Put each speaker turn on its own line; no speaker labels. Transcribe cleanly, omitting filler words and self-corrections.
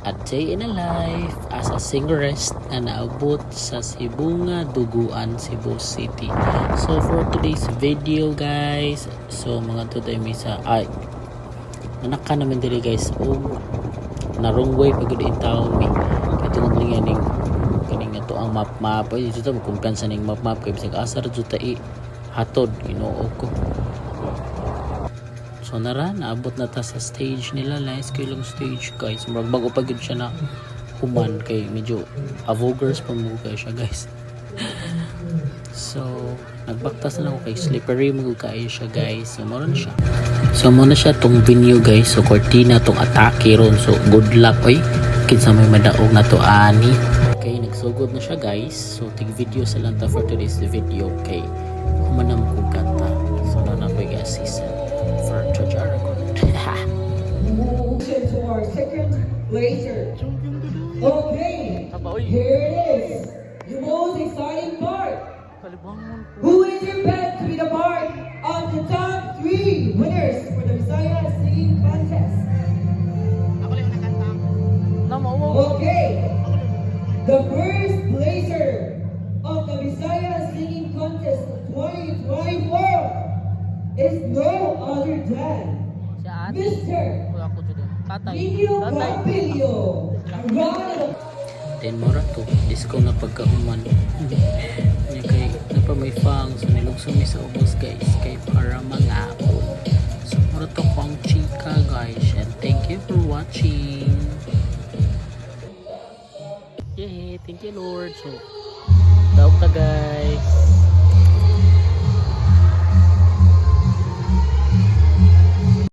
A day in a life as a singerist na naabot sa Sibunga, Duguan, Cebu City. So for today's video guys, so mga today may sa ay nanaka naman dili guys o na wrong way pag in town mi kaya tungod lang yan kaning ato ang map ay dito mo kumpiyansa ning map kay bisag asar jud ta hatod Ginoo ko. So naabot na ta sa stage nila, nice kayo lang stage guys, bago pa gud siya na human kay medyo avogers pa mo kayo siya guys. So nagbaktas na ako kay slippery mo kayo siya guys. So muna siya tong venue guys, so cortina tong atake ron, so good luck oy kinsa may madaog na to ani. Okay, nagsugod na siya guys, so tig video sa lang ta for today's video. Okay, humanam kong kanta, so na ko i-assist for George Aragon.
To our second laser. Okay, here it is. The most exciting part. Who is your bet to be the part of the top 3 winners for the Visayas Singing Contest? Okay, the first placer of the Visayas Singing Contest 2024 is no other than Mr. Nino Capilio.
Then mora to disco na pagkahuman niya kay napa may fang so nilugsumi sa ubos guys kay para mga so mora to pang chika guys, and thank you for watching. Yay, thank you Lord. So daw ta guys.